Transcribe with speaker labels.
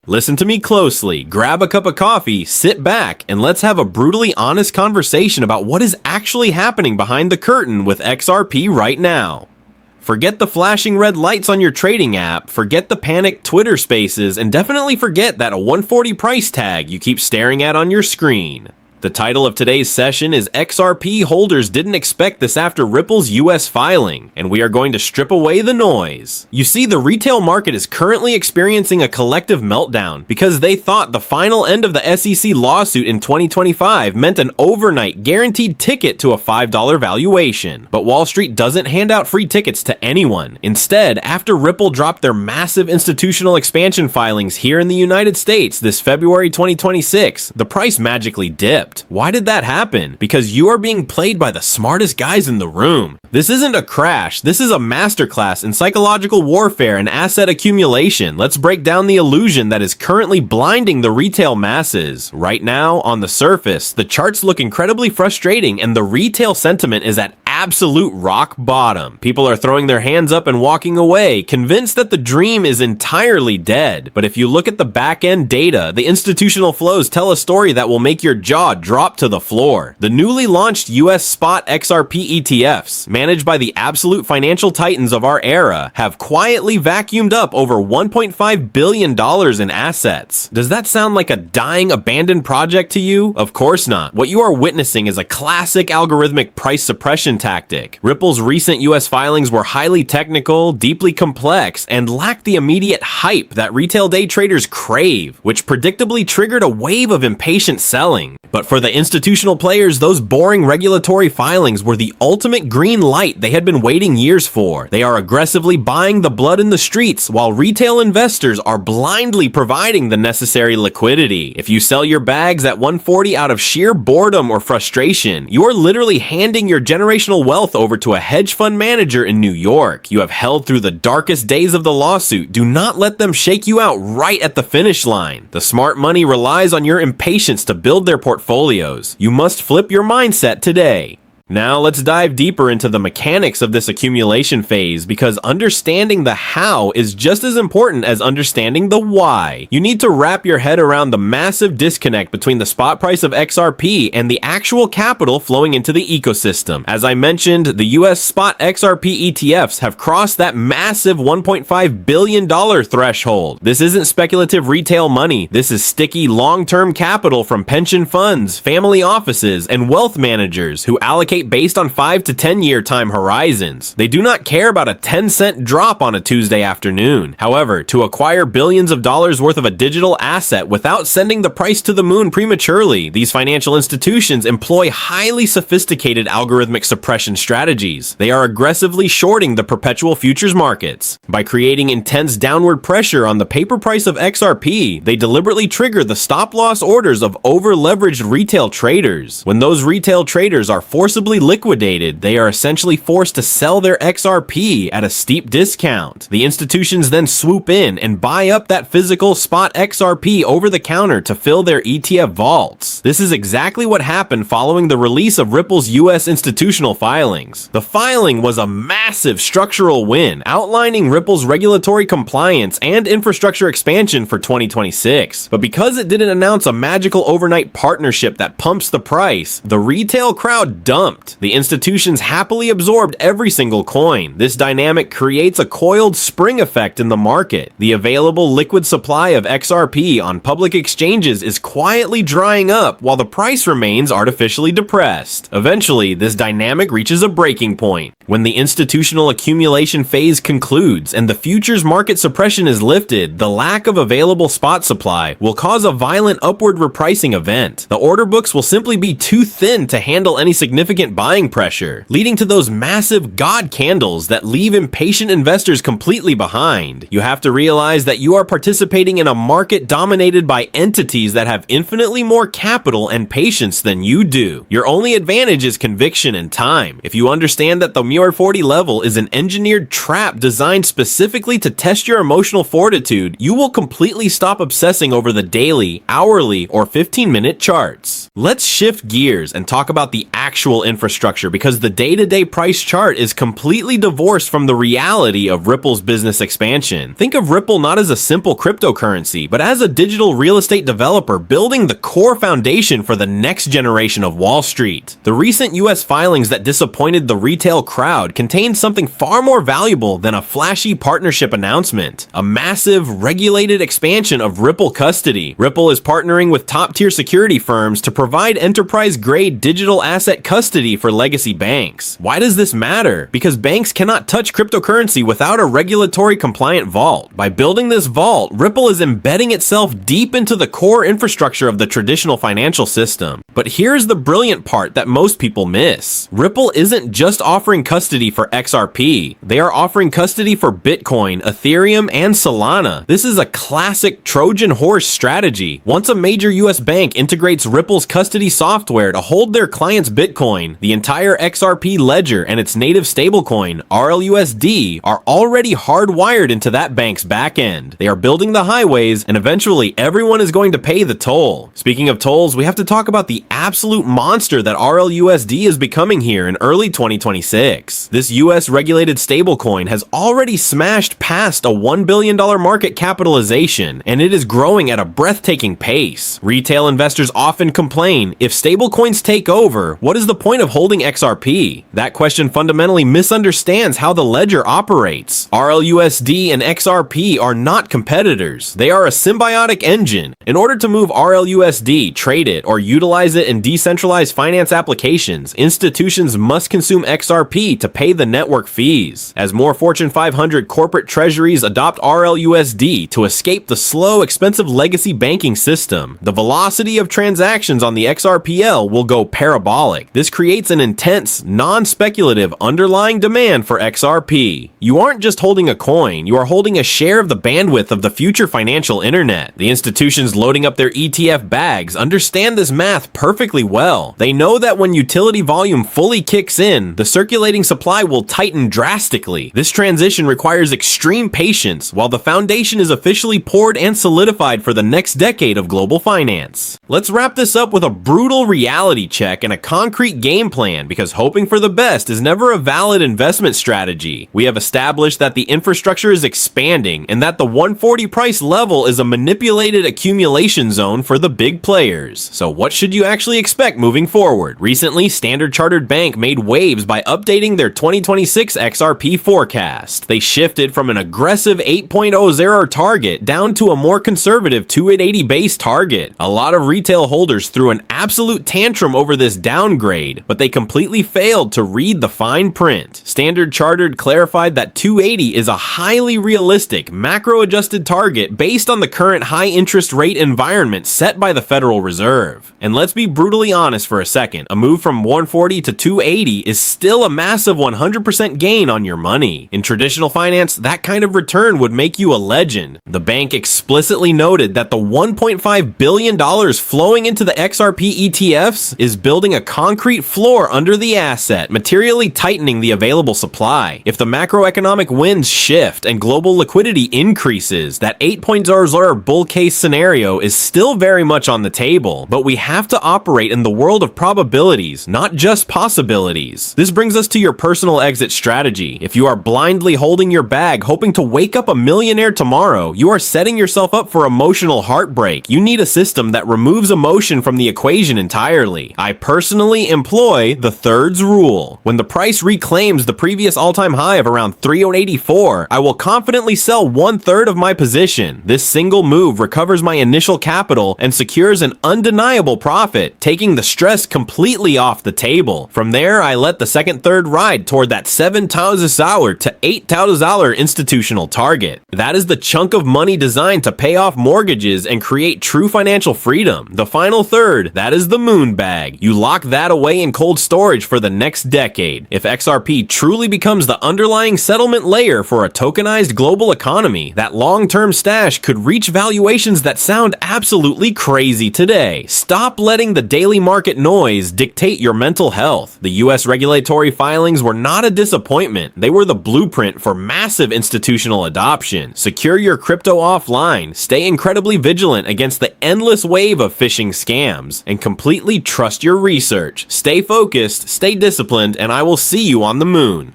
Speaker 1: Listen to me closely, grab a cup of coffee, sit back, and let's have a brutally honest conversation about what is actually happening behind the curtain with XRP right now. Forget the flashing red lights on your trading app, forget the panicked Twitter spaces, and definitely forget that a 140 price tag you keep staring at on your screen. The title of today's session is XRP Holders Didn't Expect This After Ripple's US Filing, and we are going to strip away the noise. You see, the retail market is currently experiencing a collective meltdown because they thought the final end of the SEC lawsuit in 2025 meant an overnight guaranteed ticket to a $5 valuation. But Wall Street doesn't hand out free tickets to anyone. Instead, after Ripple dropped their massive institutional expansion filings here in the United States this February 2026, the price magically dipped. Why did that happen? Because you are being played by the smartest guys in the room. This isn't a crash, this is a masterclass in psychological warfare and asset accumulation. Let's break down the illusion that is currently blinding the retail masses. Right now, on the surface, the charts look incredibly frustrating and the retail sentiment is at absolute rock bottom. People are throwing their hands up and walking away, convinced that the dream is entirely dead. But if you look at the back-end data, the institutional flows tell a story that will make your jaw drop to the floor. The newly launched US spot XRP ETFs, managed by the absolute financial titans of our era, have quietly vacuumed up over $1.5 billion in assets. Does that sound like a dying, abandoned project to you? Of course not. What you are witnessing is a classic algorithmic price suppression tactic. Ripple's recent US filings were highly technical, deeply complex, and lacked the immediate hype that retail day traders crave, which predictably triggered a wave of impatient selling. But for the institutional players, those boring regulatory filings were the ultimate green light they had been waiting years for. They are aggressively buying the blood in the streets, while retail investors are blindly providing the necessary liquidity. If you sell your bags at 140 out of sheer boredom or frustration, you are literally handing your generational wealth over to a hedge fund manager in New York. You have held through the darkest days of the lawsuit. Do not let them shake you out right at the finish line. The smart money relies on your impatience to build their portfolios. You must flip your mindset today. Now let's dive deeper into the mechanics of this accumulation phase, because understanding the how is just as important as understanding the why. You need to wrap your head around the massive disconnect between the spot price of XRP and the actual capital flowing into the ecosystem. As I mentioned, the US spot XRP ETFs have crossed that massive $1.5 billion threshold. This isn't speculative retail money. This is sticky long-term capital from pension funds, family offices, and wealth managers who allocate based on 5 to 10 year time horizons. They do not care about a 10-cent drop on a Tuesday afternoon. However, to acquire billions of dollars worth of a digital asset without sending the price to the moon prematurely, these financial institutions employ highly sophisticated algorithmic suppression strategies. They are aggressively shorting the perpetual futures markets. By creating intense downward pressure on the paper price of XRP, they deliberately trigger the stop-loss orders of over-leveraged retail traders. When those retail traders are forcibly liquidated, they are essentially forced to sell their XRP at a steep discount. The institutions then swoop in and buy up that physical spot XRP over the counter to fill their ETF vaults. This is exactly what happened following the release of Ripple's US institutional filings. The filing was a massive structural win, outlining Ripple's regulatory compliance and infrastructure expansion for 2026. But because it didn't announce a magical overnight partnership that pumps the price, the retail crowd dumped. The institutions happily absorbed every single coin. This dynamic creates a coiled spring effect in the market. The available liquid supply of XRP on public exchanges is quietly drying up while the price remains artificially depressed. Eventually, this dynamic reaches a breaking point. When the institutional accumulation phase concludes and the futures market suppression is lifted, the lack of available spot supply will cause a violent upward repricing event. The order books will simply be too thin to handle any significant buying pressure, leading to those massive god candles that leave impatient investors completely behind. You have to realize that you are participating in a market dominated by entities that have infinitely more capital and patience than you do. Your only advantage is conviction and time. If you understand that the Muir 40 level is an engineered trap designed specifically to test your emotional fortitude, you will completely stop obsessing over the daily, hourly, or 15-minute charts. Let's shift gears and talk about the actual infrastructure because the day-to-day price chart is completely divorced from the reality of Ripple's business expansion. Think of Ripple not as a simple cryptocurrency, but as a digital real estate developer building the core foundation for the next generation of Wall Street. The recent US filings that disappointed the retail crowd contained something far more valuable than a flashy partnership announcement: a massive, regulated expansion of Ripple custody. Ripple is partnering with top-tier security firms to provide enterprise-grade digital asset custody for legacy banks. Why does this matter? Because banks cannot touch cryptocurrency without a regulatory compliant vault. By building this vault, Ripple is embedding itself deep into the core infrastructure of the traditional financial system. But here's the brilliant part that most people miss. Ripple isn't just offering custody for XRP. They are offering custody for Bitcoin, Ethereum, and Solana. This is a classic Trojan horse strategy. Once a major US bank integrates Ripple's custody software to hold their clients' Bitcoin, the entire XRP ledger and its native stablecoin, RLUSD, are already hardwired into that bank's backend. They are building the highways, and eventually everyone is going to pay the toll. Speaking of tolls, we have to talk about the absolute monster that RLUSD is becoming here in early 2026. This US regulated stablecoin has already smashed past a $1 billion market capitalization, and it is growing at a breathtaking pace. Retail investors often complain, if stablecoins take over, what is the point of holding XRP? That question fundamentally misunderstands how the ledger operates. RLUSD and XRP are not competitors. They are a symbiotic engine. In order to move RLUSD, trade it, or utilize it in decentralized finance applications, institutions must consume XRP to pay the network fees. As more Fortune 500 corporate treasuries adopt RLUSD to escape the slow, expensive legacy banking system, the velocity of transactions on the XRPL will go parabolic. This creates an intense, non-speculative underlying demand for XRP. You aren't just holding a coin, you are holding a share of the bandwidth of the future financial internet. The institutions loading up their ETF bags understand this math perfectly well. They know that when utility volume fully kicks in, the circulating supply will tighten drastically. This transition requires extreme patience while the foundation is officially poured and solidified for the next decade of global finance. Let's wrap this up with a brutal reality check and a concrete game plan, because hoping for the best is never a valid investment strategy. We have established that the infrastructure is expanding and that the 140 price level is a manipulated accumulation zone for the big players. So what should you actually expect moving forward? Recently, Standard Chartered Bank made waves by updating their 2026 XRP forecast. They shifted from an aggressive 8.00 target down to a more conservative 2880 base target. A lot of retail holders threw an absolute tantrum over this downgrade, but they completely failed to read the fine print. Standard Chartered clarified that 280 is a highly realistic, macro-adjusted target based on the current high interest rate environment set by the Federal Reserve. And let's be brutally honest for a second, a move from 140 to 280 is still a massive 100% gain on your money. In traditional finance, that kind of return would make you a legend. The bank explicitly noted that the $1.5 billion flowing into the XRP ETFs is building a concrete floor under the asset, materially tightening the available supply. If the macroeconomic winds shift and global liquidity increases, that 8.00 bull case scenario is still very much on the table, but we have to operate in the world of probabilities, not just possibilities. This brings us to your personal exit strategy. If you are blindly holding your bag hoping to wake up a millionaire tomorrow, you are setting yourself up for emotional heartbreak. You need a system that removes emotion from the equation entirely. I personally employ the thirds rule. When the price reclaims the previous all-time high of around 384, I will confidently sell 1/3 of my position. This single move recovers my initial capital and secures an undeniable profit, taking the stress completely off the table. From there, I let the second third ride toward that $7,000 to $8,000 institutional target. That is the chunk of money designed to pay off mortgages and create true financial freedom. The final third, that is the moon bag. You lock that away in cold storage for the next decade. If XRP truly becomes the underlying settlement layer for a tokenized global economy, that long-term stash could reach valuations that sound absolutely crazy today. Stop letting the daily market noise dictate your mental health. The US regulatory filings were not a disappointment. They were the blueprint for massive institutional adoption. Secure your crypto offline, stay incredibly vigilant against the endless wave of phishing scams, and completely trust your research. Stay stay focused, stay disciplined, and I will see you on the moon.